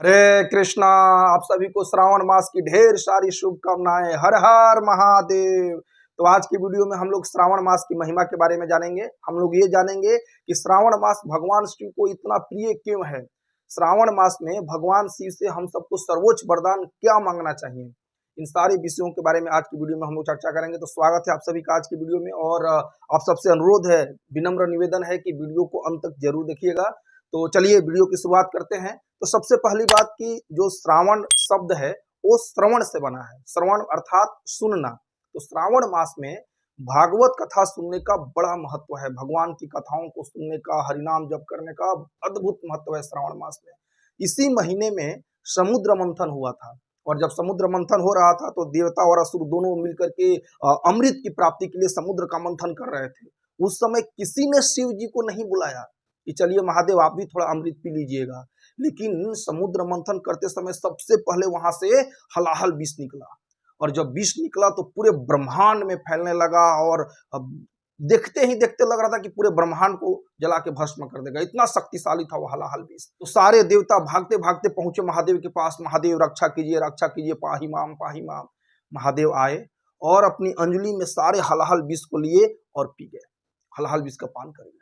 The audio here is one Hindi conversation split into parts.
हरे कृष्णा। आप सभी को श्रावण मास की ढेर सारी शुभकामनाएं। हर हर महादेव। तो आज की वीडियो में हम लोग श्रावण मास की महिमा के बारे में जानेंगे। हम लोग ये जानेंगे कि श्रावण मास भगवान शिव को इतना प्रिय क्यों है। श्रावण मास में भगवान शिव से हम सबको सर्वोच्च वरदान क्या मांगना चाहिए। इन सारे विषयों के बारे में आज की वीडियो में हम लोग चर्चा करेंगे। तो स्वागत है आप सभी का आज की वीडियो में, और आप सबसे अनुरोध है, विनम्र निवेदन है कि वीडियो को अंत तक जरूर देखिएगा। तो चलिए वीडियो की शुरुआत करते हैं। तो सबसे पहली बात की जो श्रावण शब्द है वो श्रवण से बना है। श्रवण अर्थात सुनना। तो श्रावण मास में भागवत कथा सुनने का बड़ा महत्व है। भगवान की कथाओं को सुनने का, हरिनाम जप करने का अद्भुत महत्व है श्रावण मास में। इसी महीने में समुद्र मंथन हुआ था, और जब समुद्र मंथन हो रहा था तो देवता और असुर दोनों मिलकर के अमृत की प्राप्ति के लिए समुद्र का मंथन कर रहे थे। उस समय किसी ने शिव जी को नहीं बुलाया कि चलिए महादेव आप भी थोड़ा अमृत पी लीजिएगा, लेकिन समुद्र मंथन करते समय सबसे पहले वहां से हलाहल विष निकला। और जब विष निकला तो पूरे ब्रह्मांड में फैलने लगा, और देखते ही देखते लग रहा था कि पूरे ब्रह्मांड को जला के भस्म कर देगा। इतना शक्तिशाली था वो हलाहल विष। तो सारे देवता भागते भागते पहुंचे महादेव के पास। महादेव रक्षा कीजिए, रक्षा कीजिए, पाही माम पाही माम। महादेव आए और अपनी अंजलि में सारे हलाहल विष को लिए और पी गए, हलाहल विष का पान कर गए।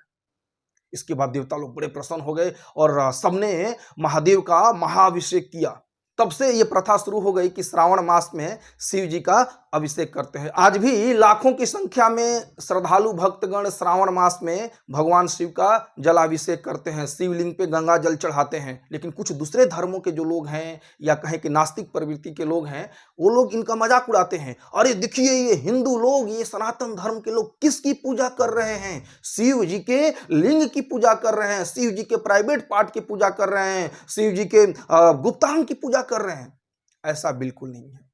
इसके बाद देवता लोग बड़े प्रसन्न हो गए और सबने महादेव का महाअभिषेक किया। तब से ये प्रथा शुरू हो गई कि श्रावण मास में शिव जी का अभिषेक करते हैं। आज भी लाखों की संख्या में श्रद्धालु भक्तगण श्रावण मास में भगवान शिव का जलाभिषेक करते हैं, शिवलिंग पे गंगा जल चढ़ाते हैं। लेकिन कुछ दूसरे धर्मों के जो लोग हैं, या कहें कि नास्तिक प्रवृत्ति के लोग हैं, वो लोग इनका मजाक उड़ाते हैं। अरे देखिए ये हिंदू लोग, ये सनातन धर्म के लोग किसकी पूजा कर रहे हैं? शिव जी के लिंग की पूजा कर रहे हैं, शिव जी के प्राइवेट पार्ट की पूजा कर रहे हैं, शिव जी के गुप्तांग की पूजा कर रहे हैं। ऐसा बिल्कुल नहीं है।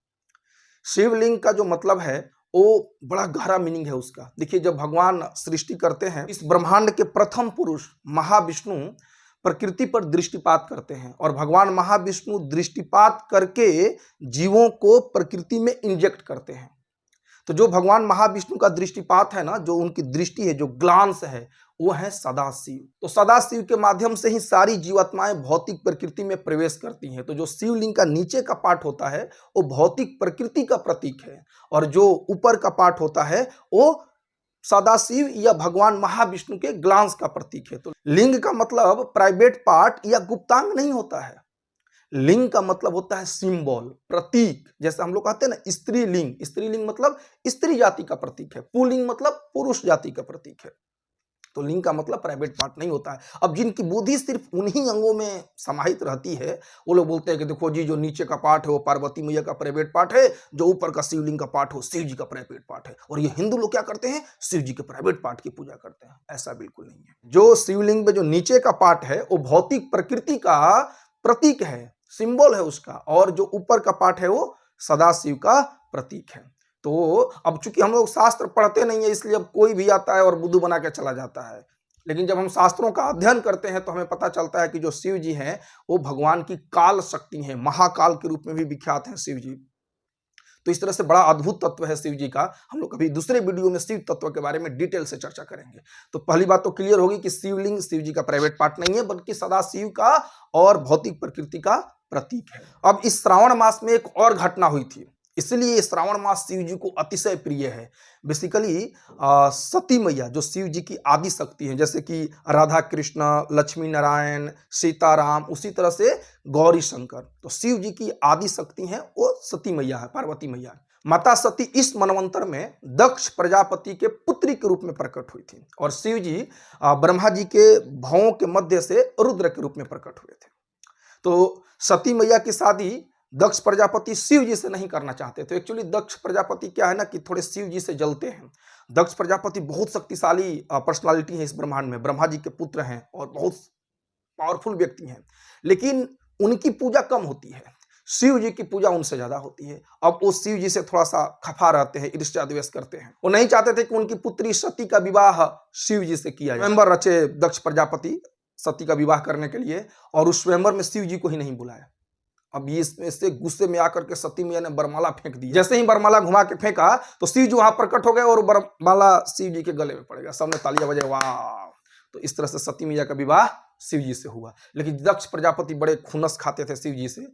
शिवलिंग का जो मतलब है वो बड़ा गहरा मीनिंग है उसका। देखिए, जब भगवान सृष्टि करते हैं, इस ब्रह्मांड के प्रथम पुरुष महाविष्णु प्रकृति पर दृष्टिपात करते हैं, और भगवान महाविष्णु दृष्टिपात करके जीवों को प्रकृति में इंजेक्ट करते हैं। तो जो भगवान महाविष्णु का दृष्टिपात है ना, जो उनकी दृष्टि है, जो ग्लांस है, वो है सदाशिव। तो सदाशिव के माध्यम से ही सारी जीवात्माएं भौतिक प्रकृति में प्रवेश करती हैं। तो जो शिवलिंग का नीचे का पार्ट होता है वो भौतिक प्रकृति का प्रतीक है, और जो ऊपर का पार्ट होता है वो सदाशिव या भगवान महाविष्णु के ग्लांस का प्रतीक है। तो लिंग का मतलब प्राइवेट पार्ट या गुप्तांग नहीं होता है। लिंग का मतलब होता है सिंबल, प्रतीक। जैसे हम लोग कहते हैं ना स्त्रीलिंग, स्त्रीलिंग मतलब स्त्री जाति का प्रतीक है, पुल्लिंग मतलब पुरुष जाति का प्रतीक है। तो लिंग का मतलब प्राइवेट पार्ट नहीं होता है। अब जिनकी बुद्धि सिर्फ उन्हीं अंगों में समाहित रहती है, वो लोग बोलते हैं कि देखो जी, जो नीचे का पार्ट है वो पार्वती मैया का प्राइवेट पार्ट है, जो ऊपर का शिवलिंग का पार्ट हो शिव जी का प्राइवेट पार्ट है। और ये हिंदू लोग क्या करते हैं? शिव जी के प्राइवेट पार्ट की पूजा करते हैं। ऐसा बिल्कुल नहीं है। जो शिवलिंग में जो नीचे का पार्ट है वो भौतिक प्रकृति का प्रतीक है, सिंबल है उसका, और जो ऊपर का पार्ट है वो सदाशिव का प्रतीक है। तो अब चूंकि हम लोग शास्त्र पढ़ते नहीं है, इसलिए अब कोई भी आता है और बुद्धू बना के चला जाता है। लेकिन जब हम शास्त्रों का अध्ययन करते हैं तो हमें पता चलता है कि जो शिव जी हैं वो भगवान की काल शक्ति हैं, महाकाल के रूप में भी विख्यात हैं शिव जी। तो इस तरह से बड़ा अद्भुत तत्व है शिव जी का। हम लोग कभी दूसरे वीडियो में शिव तत्व के बारे में डिटेल से चर्चा करेंगे। तो पहली बात तो क्लियर होगी कि शिवलिंग शिव जी का प्राइवेट पार्ट नहीं है, बल्कि सदा शिव का और भौतिक प्रकृति का प्रतीक है। अब इस श्रावण मास में एक और घटना हुई थी, इसलिए श्रावण मास शिव जी को अतिशय प्रिय है। बेसिकली सती मैया जो शिव जी की आदि शक्ति है, जैसे कि राधा कृष्ण, लक्ष्मी नारायण, सीताराम, उसी तरह से गौरी शंकर। तो शिव जी की आदि शक्ति है वो सती मैया है, पार्वती मैया। माता सती इस मनवंतर में दक्ष प्रजापति के पुत्री के रूप में प्रकट हुई थी, और शिव जी ब्रह्मा जी के भवों के मध्य से रुद्र के रूप में प्रकट हुए थे। तो सती मैया की शादी दक्ष प्रजापति शिव जी से नहीं करना चाहते थे। एक्चुअली दक्ष प्रजापति क्या है ना कि थोड़े शिव जी से जलते हैं। दक्ष प्रजापति बहुत शक्तिशाली पर्सनालिटी है इस ब्रह्मांड में, ब्रह्मा जी के पुत्र हैं और बहुत पावरफुल व्यक्ति हैं, लेकिन उनकी पूजा कम होती है, शिव जी की पूजा उनसे ज्यादा होती है। अब वो शिव जी से थोड़ा सा खफा रहते हैं, ईर्ष्या द्वेष करते हैं। वो नहीं चाहते थे कि उनकी पुत्री सती का विवाह शिव जी से किया जाए। स्वयंवर रचे दक्ष प्रजापति सती का विवाह करने के लिए, और उस स्वयंवर में शिव जी को ही नहीं बुलाया। अब ये इससे गुस्से में आकर के सती मैया ने बरमाला फेंक दी। जैसे ही बरमाला घुमा के फेंका तो शिव जी वहां प्रकट हो गए, और बरमाला शिव जी के गले में पड़ गया। सबने तालियां बजाई, वाह। तो इस तरह से सती मैया का विवाह शिव जी से हुआ। लेकिन दक्ष प्रजापति बड़े खुनस खाते थे शिव जी से।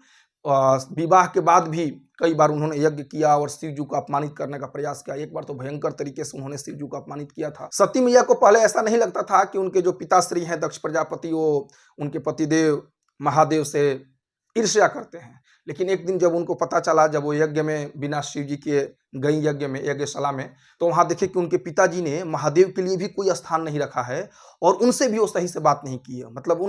विवाह के बाद भी कई बार उन्होंने यज्ञ किया और शिव जी को अपमानित करने का प्रयास किया। एक बार तो भयंकर तरीके से उन्होंने शिव जी को अपमानित किया था। सती मैया को पहले ऐसा नहीं लगता था कि उनके जो पिताश्री हैं दक्ष प्रजापति, वो उनके पतिदेव महादेव से ईर्ष्या करते हैं। लेकिन एक दिन जब उनको पता चला, जब वो यज्ञ में बिना शिव जी के गई यज्ञ में, यज्ञशाला में, तो वहां देखे कि उनके पिताजी ने महादेव के लिए भी कोई स्थान नहीं रखा है और उनसे भी वो सही से बात नहीं की है। मतलब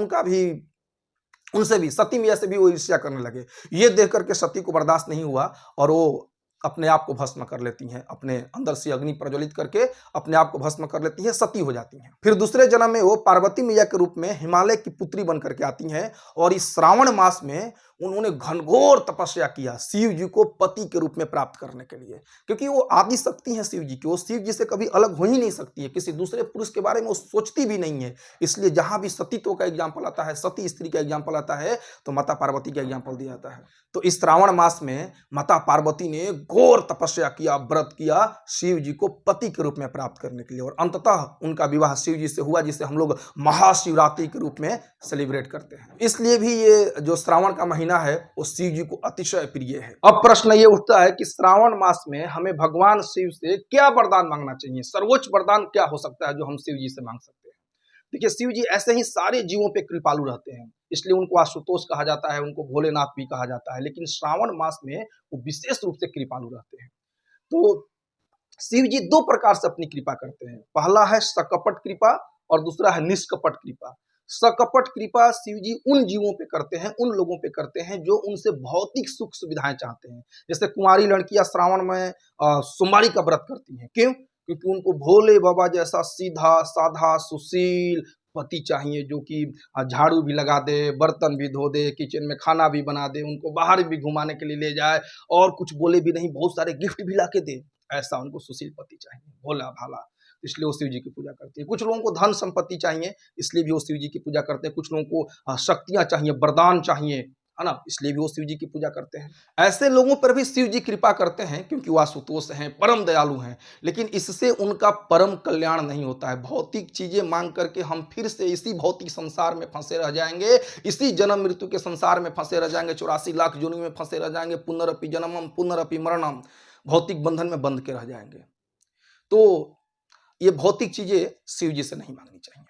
उनसे भी, सती मैया से भी वो ईर्ष्या करने लगे। ये देख करके सती को बर्दाश्त नहीं हुआ और वो अपने आप को भस्म कर लेती हैं, अपने अंदर से अग्नि प्रज्वलित करके अपने आप को भस्म कर लेती हैं, सती हो जाती हैं। फिर दूसरे जन्म में वो पार्वती मैया के रूप में हिमालय की पुत्री बन करके आती हैं और इस श्रावण मास में उन्होंने घनघोर तपस्या किया शिव जी को पति के रूप में प्राप्त करने के लिए, क्योंकि वो आदि शक्ति है शिव जी की। वो शिव जी से कभी अलग हो ही नहीं सकती है, किसी दूसरे पुरुष के बारे में वो सोचती भी नहीं है। इसलिए जहां भी सतीत्व का एग्जाम्पल आता है, सती स्त्री का एग्जाम्पल आता है, तो माता पार्वती का एग्जाम्पल दिया जाता है। तो इस श्रावण मास में माता पार्वती ने घोर तपस्या किया, व्रत किया शिव जी को पति के रूप में प्राप्त करने के लिए, और अंततः उनका विवाह शिव जी से हुआ, जिसे हम लोग महाशिवरात्रि के रूप में सेलिब्रेट करते हैं। इसलिए भी ये जो श्रावण का महीना है वो शिव जी को अतिशय प्रिय है। अब प्रश्न ये उठता है कि श्रावण मास में हमें भगवान शिव से क्या वरदान मांगना चाहिए? सर्वोच्च वरदान क्या हो सकता है जो हम शिव जी से मांग सकते हैं? देखिए, शिव जी ऐसे ही सारे जीवों पे कृपालु रहते हैं, इसलिए उनको आशुतोष कहा जाता है, उनको भोलेनाथ भी कहा जाता है। लेकिन श्रावण मास में वो विशेष रूप से कृपालु रहते हैं। तो शिव जी दो प्रकार से अपनी कृपा करते हैं। पहला है सकपट कृपा और दूसरा है निष्कपट कृपा। सकपट कृपा शिव जी उन जीवों पे करते हैं, उन लोगों पे करते हैं जो उनसे भौतिक सुख सुविधाएं चाहते हैं। जैसे कुंवारी लड़कियां श्रावण में सोमवारी का व्रत करती हैं। क्यों? क्योंकि उनको भोले बाबा जैसा सीधा साधा सुशील पति चाहिए, जो कि झाड़ू भी लगा दे, बर्तन भी धो दे, किचन में खाना भी बना दे, उनको बाहर भी घुमाने के लिए ले जाए और कुछ बोले भी नहीं, बहुत सारे गिफ्ट भी ला के दे। ऐसा उनको सुशील पति चाहिए, भोला भाला, इसलिए वो शिव जी की पूजा करते हैं। कुछ लोगों को धन संपत्ति चाहिए, इसलिए भी वो शिव जी की पूजा करते हैं। कुछ लोगों को शक्तियां चाहिए, वरदान चाहिए, है ना, इसलिए भी वो शिव जी की पूजा करते हैं। ऐसे लोगों पर भी शिव जी कृपा करते हैं क्योंकि वो आशुतोष हैं, परम दयालु हैं। लेकिन इससे उनका परम कल्याण नहीं होता है। भौतिक चीजें मांग करके हम फिर से इसी भौतिक संसार में फंसे रह जाएंगे, इसी जन्म मृत्यु के संसार में फंसे रह जाएंगे, 84 लाख योनि में फंसे रह जाएंगे, पुनरअपि जन्मम पुनरअपि मरणम, भौतिक बंधन में बंध के रह जाएंगे। तो ये भौतिक चीजें शिव जी से नहीं मांगनी चाहिए।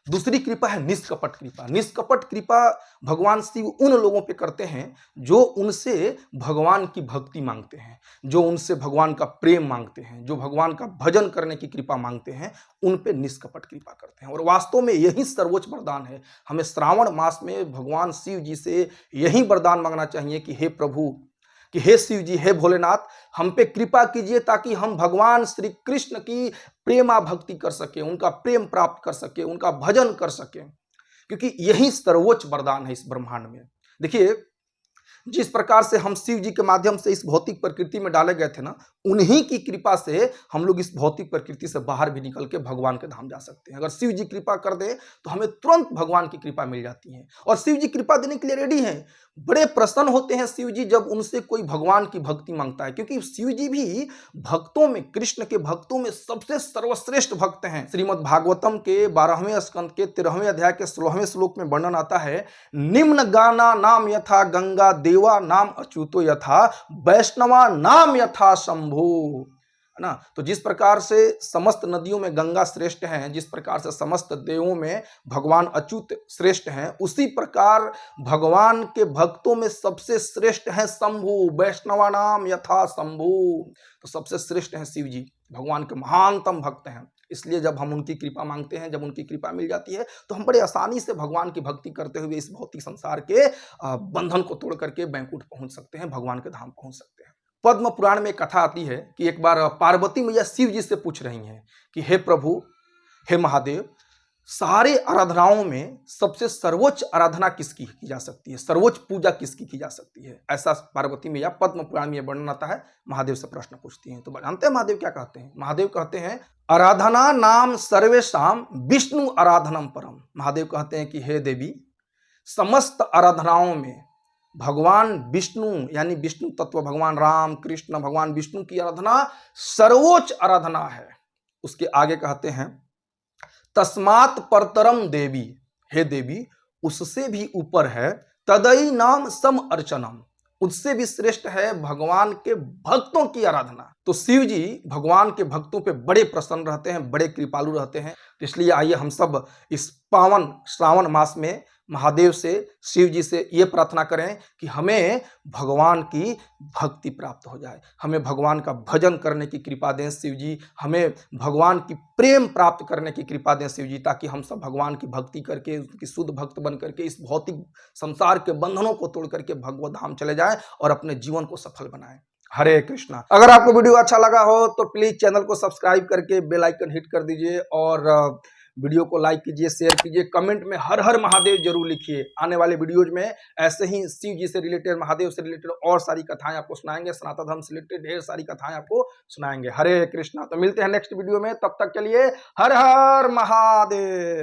दूसरी कृपा है निष्कपट कृपा। निष्कपट कृपा भगवान शिव उन लोगों पे करते हैं जो उनसे भगवान की भक्ति मांगते हैं, जो उनसे भगवान का प्रेम मांगते हैं, जो भगवान का भजन करने की कृपा मांगते हैं, उन पे निष्कपट कृपा करते हैं। और वास्तव में यही सर्वोच्च वरदान है। हमें श्रावण मास में भगवान शिव जी से यही वरदान मांगना चाहिए कि हे प्रभु, कि हे शिव जी, हे भोलेनाथ, हम पे कृपा कीजिए ताकि हम भगवान श्री कृष्ण की प्रेमा भक्ति कर सके, उनका प्रेम प्राप्त कर सके, उनका भजन कर सके, क्योंकि यही सर्वोच्च वरदान है इस ब्रह्मांड में। देखिए, जिस प्रकार से हम शिव जी के माध्यम से इस भौतिक प्रकृति में डाले गए थे ना, उन्हीं की कृपा से हम लोग इस भौतिक प्रकृति से बाहर भी निकल के भगवान के धाम जा सकते हैं। अगर शिव जी कृपा कर दे तो हमें तुरंत भगवान की कृपा मिल जाती है और शिव जी कृपा देने के लिए रेडी हैं। बड़े प्रसन्न होते हैं शिव जी जब उनसे कोई भगवान की भक्ति मांगता है, क्योंकि शिव जी भी भक्तों में, कृष्ण के भक्तों में सबसे सर्वश्रेष्ठ भक्त हैं। श्रीमद् भागवतम के 12वें स्कंद के 13वें अध्याय के 16वें श्लोक में वर्णन आता है, निम्न गाना नाम यथा गंगा, देवा नाम अच्युतो यथा, वैष्णवा नाम यथा शंभु, है ना। तो जिस प्रकार से समस्त नदियों में गंगा श्रेष्ठ हैं, जिस प्रकार से समस्त देवों में भगवान अच्युत श्रेष्ठ हैं, उसी प्रकार भगवान के भक्तों में सबसे श्रेष्ठ है शंभु, वैष्णवा नाम यथा शंभु। तो सबसे श्रेष्ठ हैं शिव जी, भगवान के महानतम भक्त हैं। इसलिए जब हम उनकी कृपा मांगते हैं, जब उनकी कृपा मिल जाती है, तो हम बड़े आसानी से भगवान की भक्ति करते हुए इस भौतिक संसार के बंधन को तोड़ करके बैकुंठ पहुंच सकते हैं, भगवान के धाम पहुंच सकते हैं। पद्म पुराण में एक कथा आती है कि एक बार पार्वती मैया शिव जी से पूछ रही हैं कि हे प्रभु, हे महादेव, सारे आराधनाओं में सबसे सर्वोच्च आराधना किसकी की जा सकती है, सर्वोच्च पूजा किसकी की जा सकती है? ऐसा पार्वती मैया पद्म पुराण में वर्णन आता है, महादेव से प्रश्न पूछती हैं। तो जानते हैं महादेव क्या कहते हैं? महादेव कहते हैं, आराधना नाम सर्वेशाम विष्णु आराधनम परम। महादेव कहते हैं कि हे देवी, समस्त आराधनाओं में भगवान विष्णु यानी विष्णु तत्व, भगवान राम कृष्ण, भगवान विष्णु की आराधना सर्वोच्च आराधना है। उसके आगे कहते हैं, तस्मात् परतरम देवी, हे देवी, उससे भी ऊपर है तदई नाम सम अर्चनम, उससे भी श्रेष्ठ है भगवान के भक्तों की आराधना। तो शिव जी भगवान के भक्तों पे बड़े प्रसन्न रहते हैं, बड़े कृपालु रहते हैं। तो इसलिए आइए हम सब इस पावन श्रावण मास में महादेव से, शिव जी से ये प्रार्थना करें कि हमें भगवान की भक्ति प्राप्त हो जाए, हमें भगवान का भजन करने की कृपा दें शिव जी, हमें भगवान की प्रेम प्राप्त करने की कृपा दें शिव जी, ताकि हम सब भगवान की भक्ति करके, उसकी शुद्ध भक्त बन करके इस भौतिक संसार के बंधनों को तोड़ करके भगवत धाम चले जाएं और अपने जीवन को सफल बनाएं। हरे कृष्णा। अगर आपको वीडियो अच्छा लगा हो तो प्लीज चैनल को सब्सक्राइब करके बेल आइकन हिट कर दीजिए और वीडियो को लाइक कीजिए, शेयर कीजिए, कमेंट में हर हर महादेव जरूर लिखिए। आने वाले वीडियोज में ऐसे ही शिव जी से रिलेटेड, महादेव से रिलेटेड और सारी कथाएं आपको सुनाएंगे, सनातन धर्म से रिलेटेड ढेर सारी कथाएं आपको सुनाएंगे। हरे कृष्णा। तो मिलते हैं नेक्स्ट वीडियो में, तब तक के लिए हर हर महादेव।